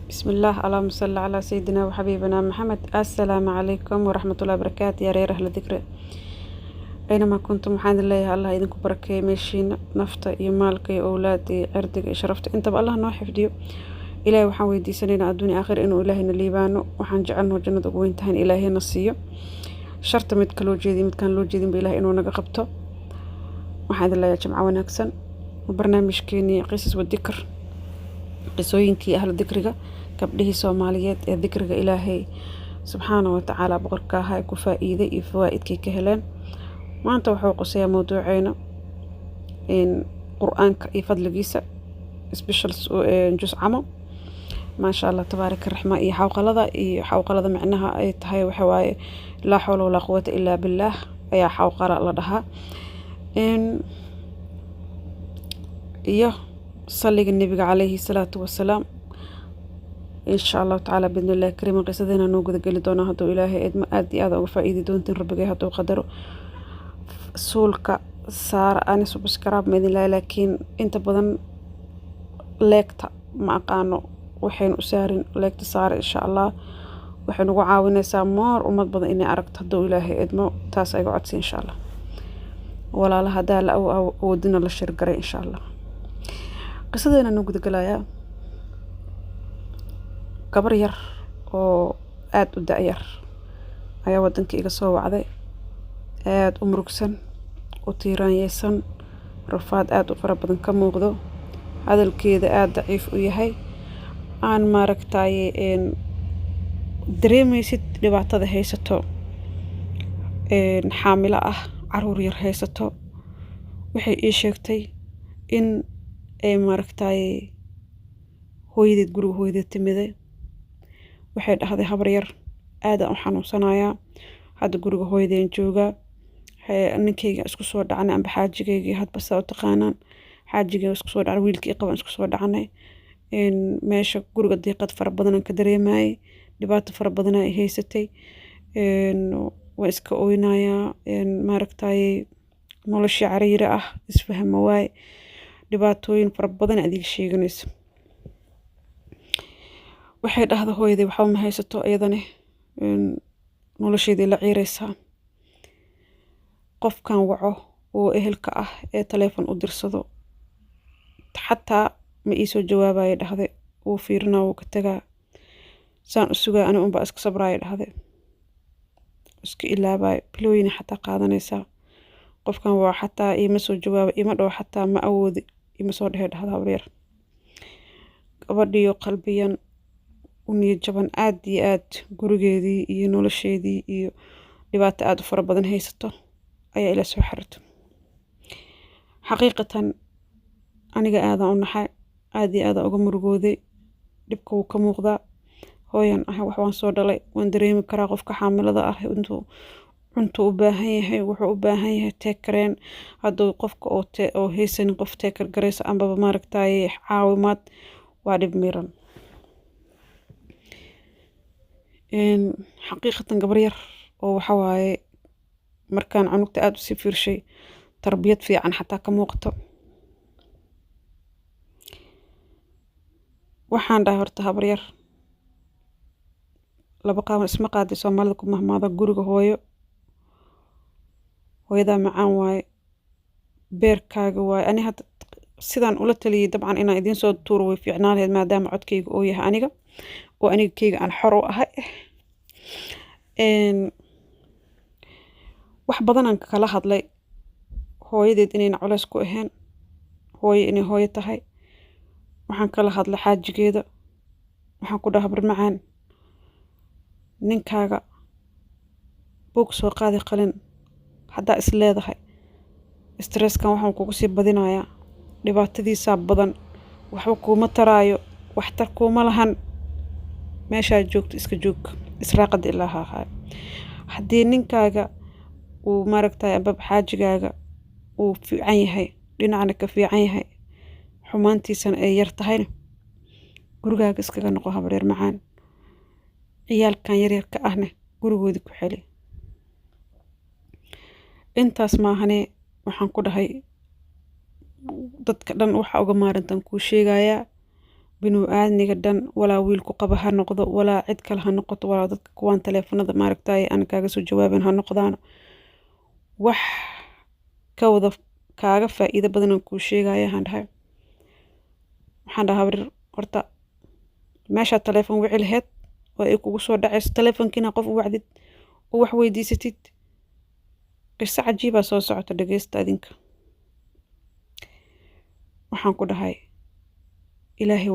بسم الله اللهم صل على سيدنا وحبيبنا محمد. السلام عليكم ورحمة الله وبركاته يا رير أهل الذكر أينما كنتم محمد الله الله يدنكم بركة ماشيين نفط يمالك أولادي عردك شرفت أنت بالله نوحف ديو إلهي وحن ويدي سنين الدنيا آخر إنه إلهنا اللي بانو وحن جعلنا جنة وينتهن إلهي نصيه شرط متكلو جيدي متكان لو جيدين بإله إنه نقبته وحد الله يا جماعة ونكسن وبرنامج كيني قصص والذكر qisooyinkii ahlu dikriga gabdhihii Soomaaliyeed ee dikriga Ilaahay subxaanahu wa ta'ala boqorka ah ku faa'iiday iyo fawaa'idkii ka heleen maanta wuxuu qosayaa mowduuceena in quraanka iyo fadligiisa special juz camo ma sha Allah tabaaraka rahma iyo xawqalada macnaha ay tahay waxa waaye la hawla wala quwwata illa billah ayaa xawqala la dhahaa in iyo صلي النبي عليه الصلاة والسلام إن شاء الله تعالى بإذن الله كريم قصدنا نوجد قلي دونا هدو إلهي إدم أدي هذا وفائدة دونتين ربك هدو قدره سولك صار أنا سبسكراب من الله لكن أنت بدن لكتا مع قانو وحين أسارين لكتا صار إن شاء الله وحين وعاونا سامار وما بدن إني أركت هدو إلهي إدمو تاس أيقعدسي إن شاء الله ولا لها دال أو ودنا للشرقري إن شاء الله qisadeena noo gudagalayaa gabar yar oo aad u da'yar ayaa wadanka iga soo wacday aad u murugsan oo tiiraanyeysan rafaad aad u fara badan ka muuqdo hadalkeeda aad daciif u yahay aan maaragtay dareemaysid dhibaatada haysato xaamilo ah caruur yar haysato waxay ii sheegtay in ay maaragtay hooyadeed guriga hooyadeed timiday waxay dhahday habar yar aad aan u xanuunsanayaa hadda guriga hooyadeen joogaa ninkeyga isku soo dhacnay amba xaajigeygii hadba saa u taqaanaan xaajigeyga isku soo dhacnay wiilkii qaban isku soo dhacnay meesha guriga diiqad fara badan aan ka dareemayay dhibaato fara badan ay haysatay waa iska oynayaa maaragtay noloshii cariiri ah isfahma waay dhibaatooyin fara badan adiga sheeganayso waxay dhahday hooyaday waxa ma haysato iyadana nolosheedii la ciiraysaa qofkan waco oo ehelka ah ee telefoon u dirsado xataa ma ii soo jawaabayo dhahday uu fiirina uu ka tagaa saan u sugaa ana unba iska sabraayo dhahday iska ilaabay bilooyin xataa qaadanaysaa qofkan waa xataa ima soo jawaaba ima dhaw xataa ma awoodi ima soo dhahay dhahdaa wareer gabadhiyo qalbiyan u niyad jaban aad iyo aad gurigeedii iyo nolosheedii iyo dhibaato aad u fara badan haysato ayaa ila soo xirtay xaqiiqatan aniga aadaan u naxay aad iyo aad uga murugooday dhibka uu ka muuqdaa hooyan ah wax waan soo dhalay waan dareemi karaa qofka xaamilada ah intuu cunto u baahan yahay wuxuu u baahan yahay teekareen hadduu qofka oo haysan qof teekar garaysa amba maaragtay caawimaad waa dhib miran xaqiiqatan gabar yar oo waxa waaye markaan cunugta aad u sii fiirshay tarbiyad fiican xataa ka muuqato waxaan dhahay horta habar yar laba qaab isma qaaday Soomaalida ku mahmaada guriga hooyo hooyada macaan waaye beerkaaga waaye ani hadda sidaan ula taliyay dabcan inaan idin soo tuuro way fiicnaaneed maadaama codkayga oo yahay aniga oo aniga keyga aan xor u ahay wax badan aan kala hadlay hooyadeed inayna culays ku ahayn hooyo inay hooyo tahay waxaan kala hadlay xaajigeeda waxaan ku dhahay bar macaan ninkaaga buug soo qaadi qalin haddaa is leedahay stresskan waxaan kugu sii badinayaa dhibaatadiisa badan waxba kuuma taraayo waxtar kuuma lahan meeshaa joogto iska joog israaqada ilaaha ahaa haddii ninkaaga uu maaragtay amba xaajigaaga uu fiican yahay dhinacna ka fiican yahay xumaantiisana ay yar tahayna gurigaaga iskaga noqo habareer macaan ciyaalkan yaryar ka ahna gurigoodii ku xeli intaas maahane waxaan ku dhahay dadka dhan waxa uga maarantan ku sheegayaa binu aadniga dhan walaa wiilku qaba ha noqdo walaa cid kale ha noqoto walaa dadka kuwaan taleefanada maaragtay aan kaaga soo jawaabin ha noqdaan wax ka wada kaaga faa'iido badan aan kuu sheegaya waxaan dhahaa habrir horta meesha taleefon wici lahayd oo ay kugu soo dhacayso taleefonkiina qof u wacdid oo wax weydiisatid qiso cajiibaa soo socota dhageysta adinka waxaan ku dhahay ilaahay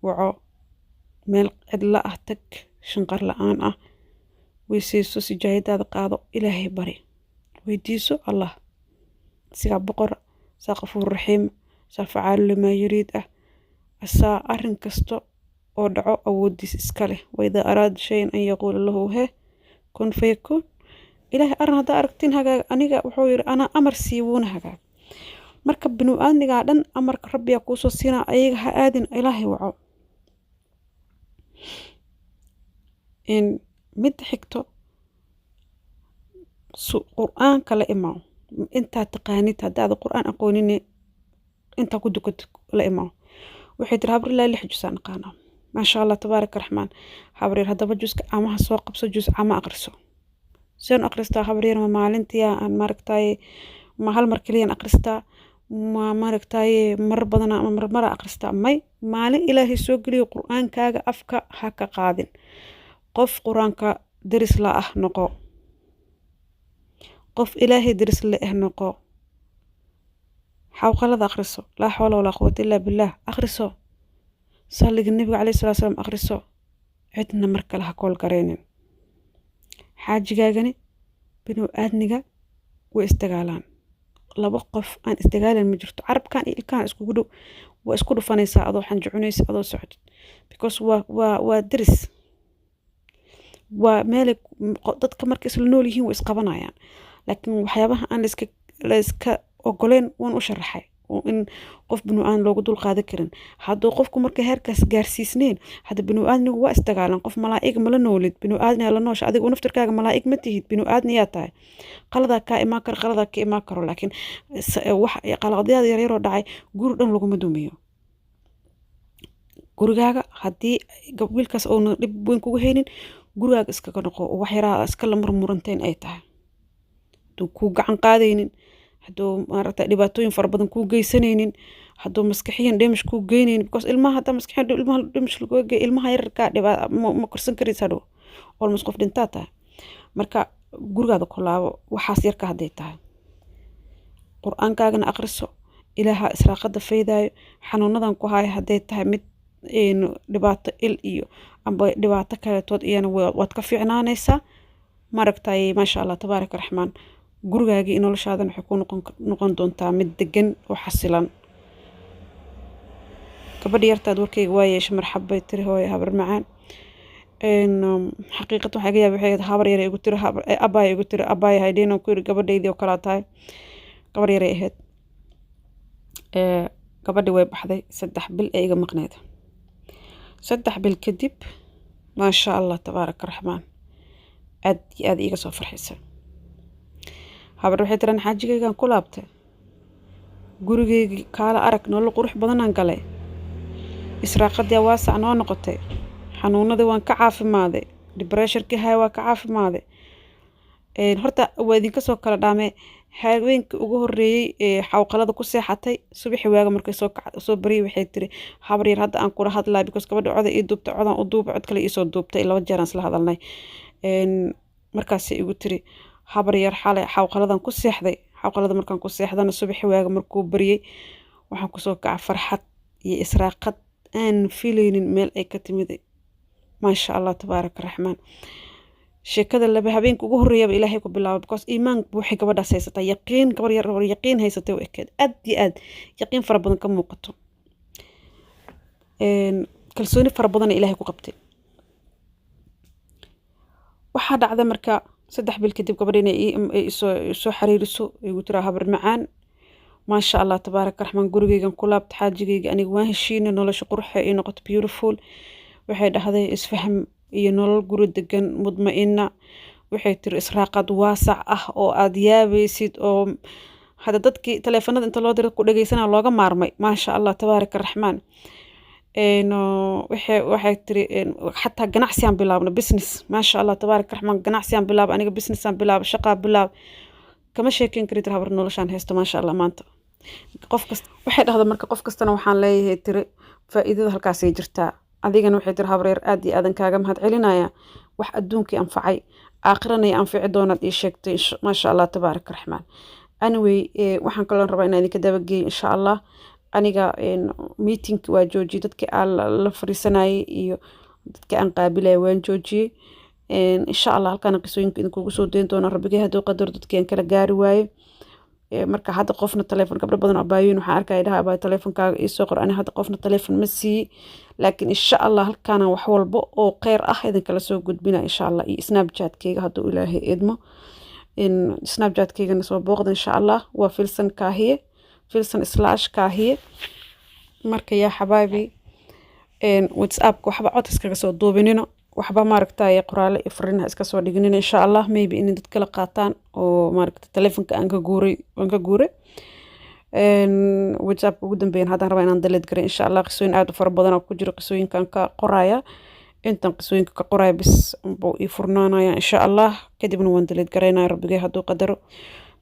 waco meel cidla ah tag shanqar la-aan ah weysayso sijaayadaada qaado ilaahay bari weydiiso allah sigaa boqor saa qafuur raxiim saa facaalu limaa yuriid ah asaa arrin kasta oo dhaco awoodiis iska leh waidaa araada shayan an yaquula lahu kun fayakuun ilaahay arrin haddaa aragtiin hagaag aniga wuxuu yidhi anaa amar siiwuuna hagaag marka binu aadnigaa dhan amarka rabbiyaa kuusoo siinaa ayaga ha aadin ilaahay waco mid xigto qur-aanka la imaw intaa taqaanid haddaada qur-aan aqoonin intaa ku dukato la imaw waxay tiri habrilaa 6 juz aan aqaanaa maasha allah tabaaraka raxmaan habreer haddaba juska amaha soo qabso juz ama aqriso seen aqristaa habreer ma maalintii aan maaragtay ma hal mar kaliya aqristaa ma maaragtay mar badan ama mar aqristaa may maalin ilaahay soo geliyo qur-aankaaga afka ha ka qaadin qof qur-aanka daris la ah noqo qof ilaahay daris la ah noqo xawqalada aqriso laa xawla walaa quwwata illaa billaah aqriso salliga nabiga calayhi salaatu wasalaam aqriso cidna mar kale ha kool gareynin xaajigaagani binu aadniga way isdagaalaan laba qof aan isdagaalan ma jirto carabkan iyo ilkaan iskugu dhow waa isku dhufanaysaa adoo xanjicunaysa adoo socotid because waa daris waa meel dadka marka isla nool yihiin way isqabanayaan laakiin waxyaabaha aan la iska ogoleen waan u sharaxay oo in qof binu aan loogu dul qaadan karin hadduu qofku marka heerkaas gaarsiisneen hadda binu aadnigu waa isdagaalan qof malaa'ig ma la noolid binu aadniga la noosha adigu naftirkaaga malaa'ig ma tihid binu aadniyaa tahay qaladaa kaa imaan karo laakiin wax qaladayaada yaryaroo dhacay guri dhan laguma dumiyo gurigaaga haddii wiilkaas uuna dhib weyn kugu haynin gurigaaga iskaga noqo oo wax yaraa iska la murmuranteen ay tahay hadduu kuu gacan qaadaynin hadduu maaragtay dhibaatooyin fara badan kuu geysanaynin hadduu maskaxiyan dhimish kuu geynaynin because ilmaha haddaa maskaxiyan ilmaha dhimish lagu geey ilmaha yararkaa ma korsan karaysa hadhow olmos qof dhintaa tahay marka gurigaada ku laabo waxaas yarka hadday tahay qur-aankaagana aqriso ilaaha israaqada faydaayo xanuunadan ku haya hadday tahay mid dhibaato il iyo amba dhibaato kaletood iyana waad ka fiicnaanaysaa maaragtay maasha allah tabaaraka raxmaan gurigaagii noloshaadan waxay ku noqon doontaa mid degan oo xasilan gabadhi yartaad warkayga waa yeeshay marxab bay tiri hooyo habar macaan xaqiiqad waxaa iga yaabay waxay habar yar igu tiri abaay haydeen ku yiri gabadhaydii oo kala tahay gabar yaray ahayd gabadhi way baxday 3 bil ay iga maqneed 3 bil kadib maasha allah tabaaraka raxmaan aad iga soo farxisay habar waxay tiran xaajigaygan ku laabtay gurigeygii kaala arag nolol qurux badanaan galay israaqadii waasac noo noqotay xanuunadii waan ka caafimaaday depressurkii hay waa ka caafimaaday horta waa idinka soo kala dhaamay haweenkii ugu horeeyay xawqalada ku seexatay subaxi waaga markay soo bariyay waxay tiri habar yar hadda aan kula hadlaa because gabadha coda ii duubtay codan u duuba cod kale ii soo duubtay 2 jeer aan isla hadalnay markaas igu tiri habar yar xalay xawqaladan ku seexday xawqalada markaan ku seexdana subaxi waaga markuu bariyay waxaan ku soo kacay farxad iyo israaqad aan filaynin meel ay ka timid maasha allah tabaaraka raxmaan sheekada laba habeenka ugu horeeyaba ilaahay ku bilaabay because iimaan buuxi gabadhaas haysatay yaqiin gabar yar oo yaqiin haysatay oo ekeed aad iyo aad yaqiin fara badan ka muuqato kalsooni fara badan ilaahay ku qabtay waxaa dhacday marka 3 bil kadib gabadhina ay soo xariiriso igu tira habar macaan maasha allah tabaaraka raxmaan gurigeygan ku laabta xaajigeyga aniga waan heshiinay nolosha quruxa ay noqoto beautiful waxay dhahday isfaham iyo nolol guri degan mudmaina waxay tiri israaqad waasac ah oo aad yaabaysid oo hada dadkii taleefanada inta loo diro ku dhageysana looga maarmay maasha allah tabaaraka raxmaan waxay tiri xataa ganacsiyan bilaabna business maasha allah tabaaraka raxmaan ganacsiyan bilaab aniga businessan bilaab shaqaa bilaab kama sheekeyn karid habar noloshaan haysto maasha allah maanta qof kasta waxay dhahdaa marka qof kastana waxaan leeyahay tiri faa'iidada halkaasay jirtaa adigana waxay tiri habreer aad iyo aadan kaaga mahad celinaya wax adduunkii anfacay aakhirana ay anfici doonaad ii sheegtay maasha allah tabaaraka raxmaan anyway waxaan kaloo rabaa inaan idinka dabageeyo insha allah aniga meeting waa joojiyey dadkii aan la fariisanayay iyo dadkii aan qaabilaya waan joojiyey insha allah halkaana qisooyinka idinkugu soo dayn doona rabbigay hadduu qadaro dadkii aan kala gaari waaye marka hadda qofna telefoon gabdho badan abaayoyin waxaan arkaya dhaha abaayo telefoonkaaga iisoo qor ani hadda qofna telefoon ma siiyi laakiin insha allah halkaana wax walba oo kheyr ah idinkala soo gudbina insha allah iyo snapchatkeyga hadduu ilaahay idmo snapchatkeyga soo booqda insha allah waa filsan kaahiye filsan/kaahiye marka yaa xabaabi whatsappka waxba cod iskaga soo duubinino waxba maaragtay qoraale iyo fariinaha iska soo dhignina insha allah maybe in dad kala qaataan oo maaragtay telefoonka aan ka guuray whatsapp ugu dambeeyay hadaan rabaa inaan delete garay insha allah qisooyin aad u fara badan oo ku jiro qisooyinkan ka qoraya intan qisooyinka ka qoraya bis buu ii furnaanaya insha allah kadibna waan delete garaynaa rabbigay hadduu qadaro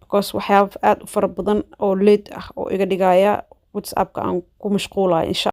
because waxyaabo aad u fara badan oo leed ah oo iga dhigaya whatsappka aan ku mashquulay insha